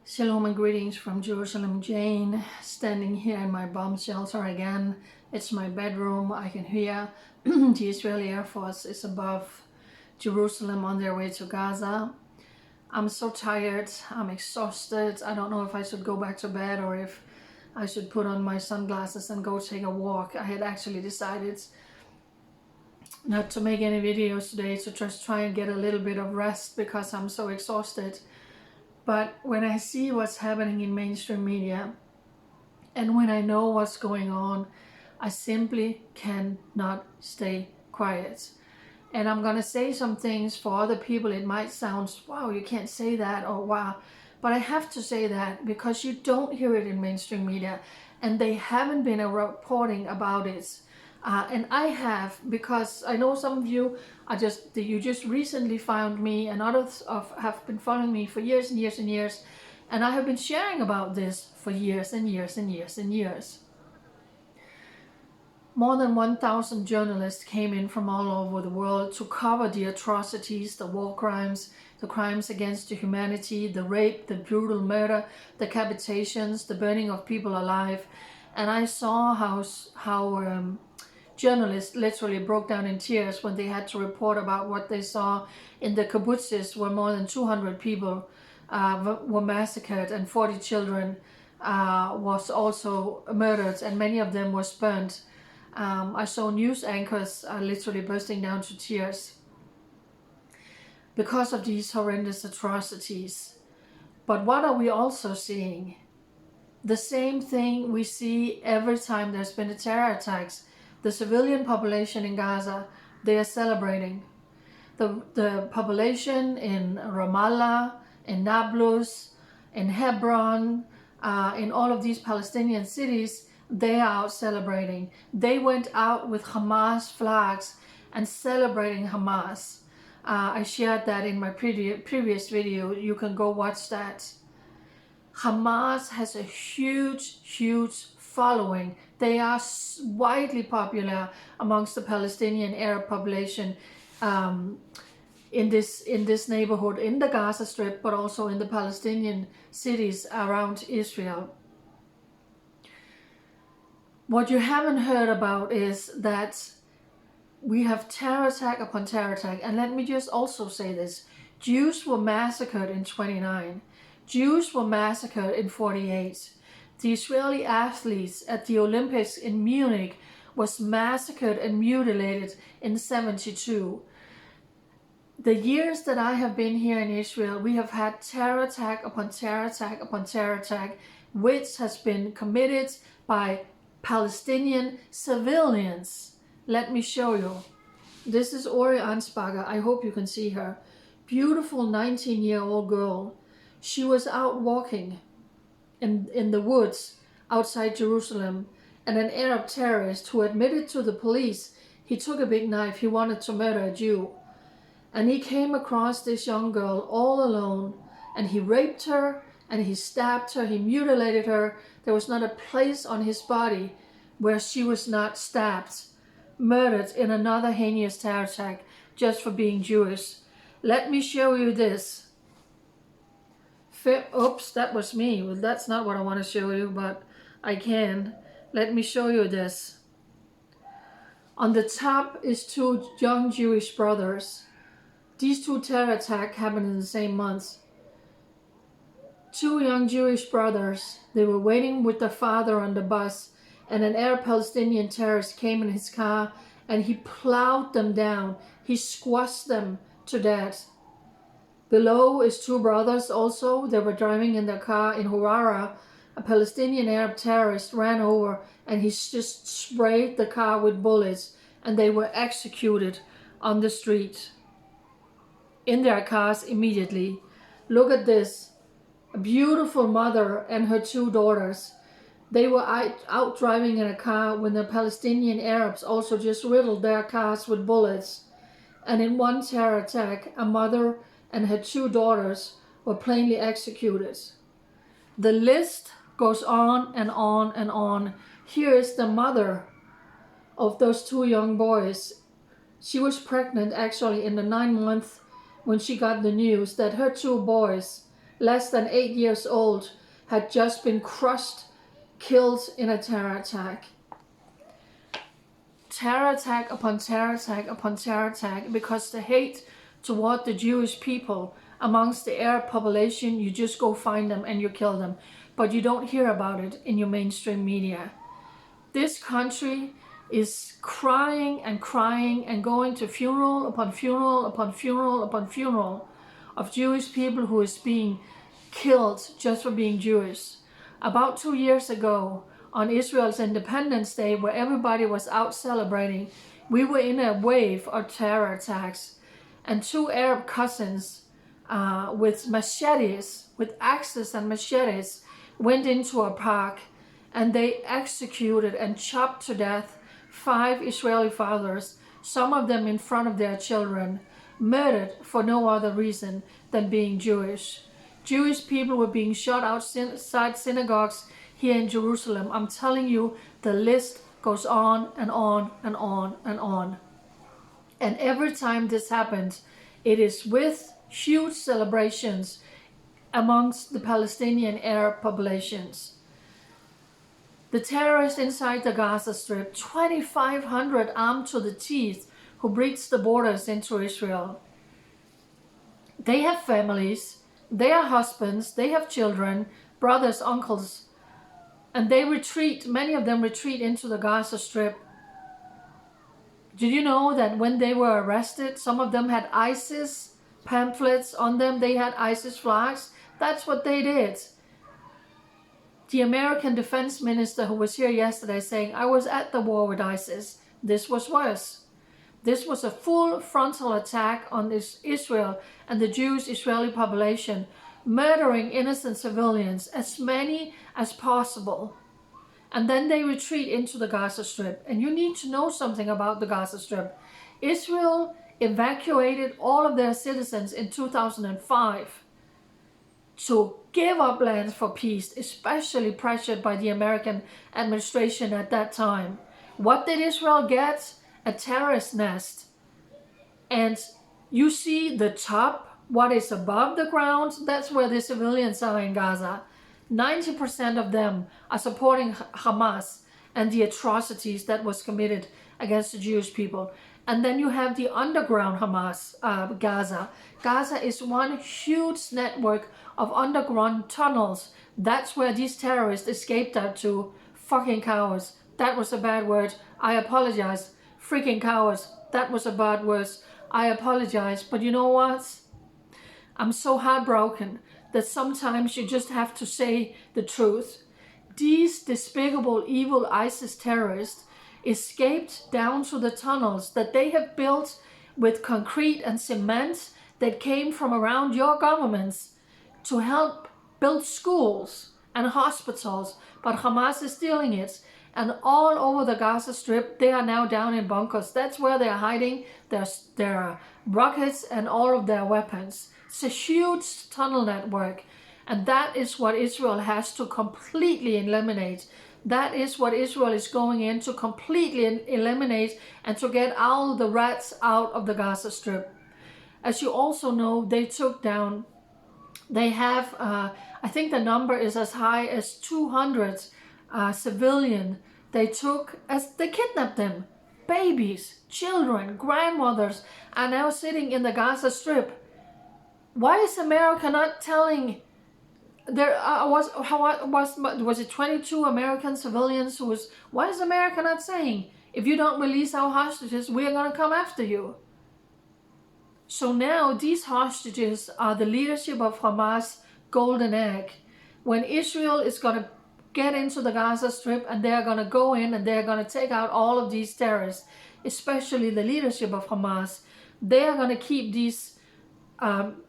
Shalom and greetings from Jerusalem. Jane, standing here in my bomb shelter again. It's my bedroom. I can hear the Israeli Air Force is above Jerusalem on their way to Gaza. I'm so tired. I'm exhausted. I don't know if I should go back to bed or if I should put on my sunglasses and go take a walk. I had actually decided not to make any videos today to just try and get a little bit of rest because I'm so exhausted. But when I see what's happening in mainstream media and when I know what's going on, I simply cannot stay quiet. And I'm gonna say some things for other people. It might sound, wow, you can't say that, or wow. But I have to say that because you don't hear it in mainstream media and they haven't been reporting about it. And I have, because I know some of you you just recently found me, and others have been following me for years and years and years, and I have been sharing about this for years and years and years and years. More than 1,000 journalists came in from all over the world to cover the atrocities, the war crimes, the crimes against humanity, the rape, the brutal murder, the decapitations, the burning of people alive. And I saw how journalists literally broke down in tears when they had to report about what they saw in the kibbutzes, where more than 200 people were massacred and 40 children was also murdered, and many of them were burnt. I saw news anchors literally bursting down to tears because of these horrendous atrocities. But what are we also seeing? The same thing we see every time there's been a terror attacks. The civilian population in Gaza, they are celebrating. The population in Ramallah, in Nablus, in Hebron, in all of these Palestinian cities, they are out celebrating. They went out with Hamas flags and celebrating Hamas. I shared that in my previous video. You can go watch that. Hamas has a huge following. They are widely popular amongst the Palestinian Arab population in this neighborhood, in the Gaza Strip, but also in the Palestinian cities around Israel. What you haven't heard about is that we have terror attack upon terror attack. And let me just also say this. Jews were massacred in 29. Jews were massacred in 48. The Israeli athletes at the Olympics in Munich was massacred and mutilated in 72. The years that I have been here in Israel, we have had terror attack upon terror attack upon terror attack, which has been committed by Palestinian civilians. Let me show you. This is Ori Anspager. I hope you can see her. Beautiful 19-year-old girl. She was out walking in the woods outside Jerusalem, and an Arab terrorist who admitted to the police he took a big knife, he wanted to murder a Jew. And he came across this young girl all alone, and he raped her, and he stabbed her, he mutilated her. There was not a place on his body where she was not stabbed, murdered in another heinous terror attack just for being Jewish. Let me show you this. Oops, that was me. Well, that's not what I want to show you, but I can. Let me show you this. On the top is two young Jewish brothers. These two terror attacks happened in the same month. Two young Jewish brothers. They were waiting with their father on the bus, and an Arab Palestinian terrorist came in his car and he plowed them down. He squashed them to death. Below is two brothers also. They were driving in their car in Hurara. A Palestinian Arab terrorist ran over and he just sprayed the car with bullets, and they were executed on the street in their cars immediately. Look at this. A beautiful mother and her two daughters. They were out driving in a car when the Palestinian Arabs also just riddled their cars with bullets. And in one terror attack, a mother and her two daughters were plainly executed. The list goes on and on and on. Here is the mother of those two young boys. She was pregnant actually in the 9 months when she got the news that her two boys less than 8 years old, had just been crushed, killed in a terror attack. Terror attack upon terror attack upon terror attack, because the hate toward the Jewish people amongst the Arab population, you just go find them and you kill them. But you don't hear about it in your mainstream media. This country is crying and crying and going to funeral upon funeral upon funeral upon funeral of Jewish people who is being killed just for being Jewish. About 2 years ago, on Israel's Independence Day, where everybody was out celebrating, we were in a wave of terror attacks, and 2 Arab cousins with machetes, with axes and machetes, went into a park, and they executed and chopped to death 5 Israeli fathers, some of them in front of their children, murdered for no other reason than being Jewish. Jewish people were being shot outside synagogues here in Jerusalem. I'm telling you, the list goes on and on and on and on. And every time this happens, it is with huge celebrations amongst the Palestinian Arab populations. The terrorists inside the Gaza Strip, 2,500 armed to the teeth, who breach the borders into Israel. They have families, they are husbands, they have children, brothers, uncles, and they retreat, many of them retreat into the Gaza Strip. Did you know that when they were arrested, some of them had ISIS pamphlets on them, they had ISIS flags? That's what they did. The American defense minister who was here yesterday saying, I was at the war with ISIS. This was worse. This was a full frontal attack on Israel and the Jewish Israeli population, murdering innocent civilians, as many as possible. And then they retreat into the Gaza Strip. And you need to know something about the Gaza Strip. Israel evacuated all of their citizens in 2005 to give up lands for peace, especially pressured by the American administration at that time. What did Israel get? A terrorist nest. And you see the top, what is above the ground, that's where the civilians are in Gaza. 90% of them are supporting Hamas and the atrocities that was committed against the Jewish people. And then you have the underground Hamas, Gaza. Gaza is one huge network of underground tunnels. That's where these terrorists escaped out to. Fucking cowards. That was a bad word. I apologize. Freaking cowards. That was a bad word. I apologize. But you know what? I'm so heartbroken that sometimes you just have to say the truth. These despicable, evil ISIS terrorists escaped down to the tunnels that they have built with concrete and cement that came from around your governments to help build schools and hospitals, but Hamas is stealing it. And all over the Gaza Strip, they are now down in bunkers. That's where they are hiding their rockets and all of their weapons. It's a huge tunnel network. And that is what Israel has to completely eliminate. That is what Israel is going in to completely eliminate and to get all the rats out of the Gaza Strip. As you also know, they took down, they have, I think the number is as high as 200 civilian. They took, as they kidnapped them. Babies, children, grandmothers are now sitting in the Gaza Strip. Why is America not telling? There was it 22 American civilians who was, why is America not saying, if you don't release our hostages, we are going to come after you? So now these hostages are the leadership of Hamas' golden egg. When Israel is going to get into the Gaza Strip and they're going to go in and they're going to take out all of these terrorists, especially the leadership of Hamas, they are going to keep these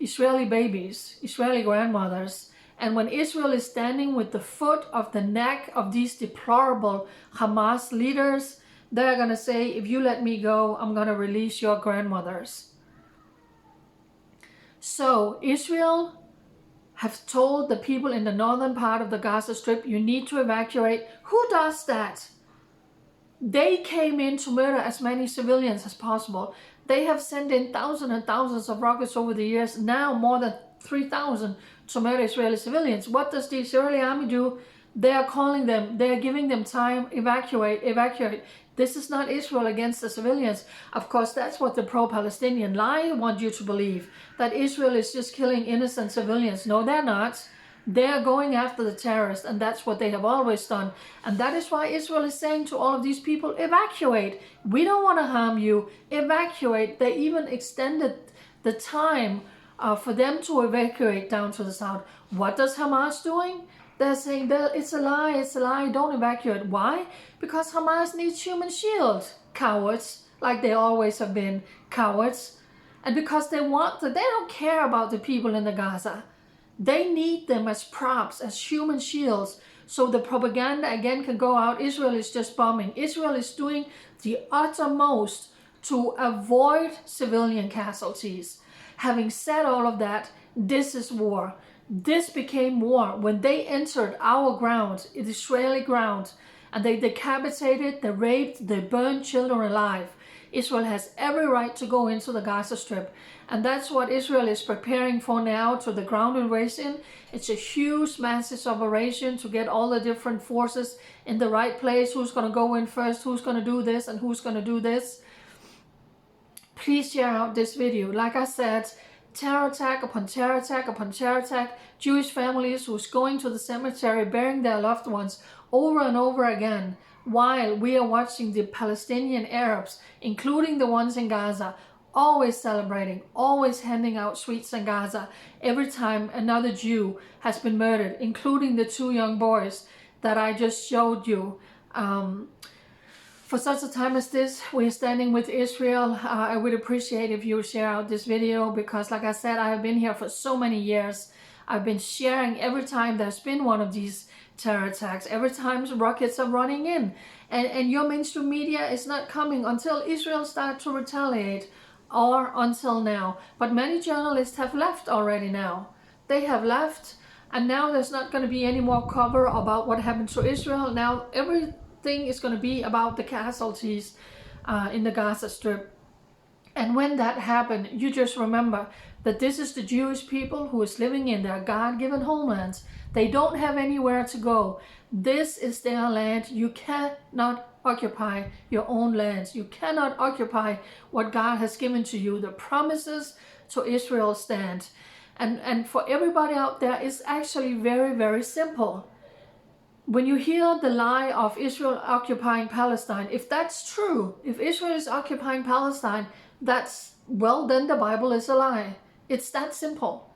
Israeli babies, Israeli grandmothers. And when Israel is standing with the foot of the neck of these deplorable Hamas leaders, they're going to say, if you let me go, I'm going to release your grandmothers. So Israel have told the people in the northern part of the Gaza Strip, you need to evacuate. Who does that? They came in to murder as many civilians as possible. They have sent in thousands and thousands of rockets over the years, now more than 3,000 to murder Israeli civilians. What does the Israeli army do? They are calling them, they are giving them time, evacuate, evacuate. This is not Israel against the civilians. Of course, that's what the pro-Palestinian lie want you to believe, that Israel is just killing innocent civilians. No, they're not. They are going after the terrorists, and that's what they have always done. And that is why Israel is saying to all of these people, evacuate. We don't want to harm you. Evacuate. They even extended the time for them to evacuate down to the south. What does Hamas doing? They're saying, it's a lie, don't evacuate. Why? Because Hamas needs human shield. Cowards, like they always have been, cowards. And because they don't care about the people in the Gaza. They need them as props, as human shields, so the propaganda again can go out. Israel is just bombing. Israel is doing the uttermost to avoid civilian casualties. Having said all of that, this is war. This became war when they entered our ground, Israeli ground, and they decapitated, they raped, they burned children alive. Israel has every right to go into the Gaza Strip. And that's what Israel is preparing for now, to the ground invasion. It's a huge, massive operation to get all the different forces in the right place. Who's going to go in first, who's going to do this, and who's going to do this. Please share out this video. Like I said, terror attack upon terror attack upon terror attack. Jewish families who's going to the cemetery, burying their loved ones over and over again, while we are watching the Palestinian Arabs, including the ones in Gaza, always celebrating, always handing out sweets in Gaza every time another Jew has been murdered, including the 2 young boys that I just showed you. For such a time as this, we're standing with Israel. I would appreciate if you share out this video, because like I said, I have been here for so many years. I've been sharing every time there's been one of these terror attacks, every time rockets are running in. And your mainstream media is not coming until Israel starts to retaliate, or until now. But many journalists have left already now. They have left, and now there's not going to be any more cover about what happened to Israel. Now everything is going to be about the casualties in the Gaza Strip. And when that happened, you just remember that this is the Jewish people who is living in their God-given homelands. They don't have anywhere to go. This is their land. You cannot occupy your own lands. You cannot occupy what God has given to you. The promises to Israel stand. And for everybody out there, it's actually very, very simple. When you hear the lie of Israel occupying Palestine, if that's true, if Israel is occupying Palestine, then the Bible is a lie. It's that simple.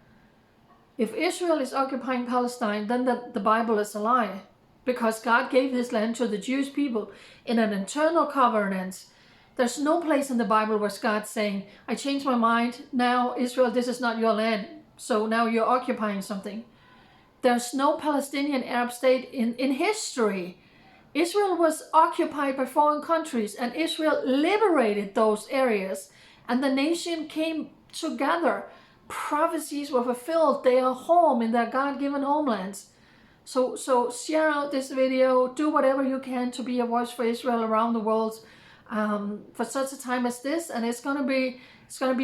If Israel is occupying Palestine, then the Bible is a lie. Because God gave this land to the Jewish people in an eternal covenant. There's no place in the Bible where God's saying, I changed my mind, now Israel, this is not your land, so now you're occupying something. There's no Palestinian Arab state in history. Israel was occupied by foreign countries, and Israel liberated those areas, and the nation came together. Prophecies were fulfilled. They are home in their God-given homelands. So share out this video, do whatever you can to be a voice for Israel around the world for such a time as this. And it's gonna be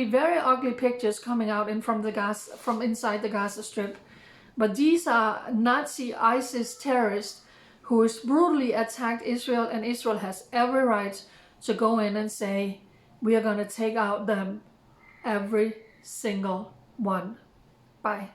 very ugly pictures coming out from inside the Gaza Strip. But these are Nazi ISIS terrorists who has brutally attacked Israel, and Israel has every right to go in and say, we are gonna take out them, every single one. Bye.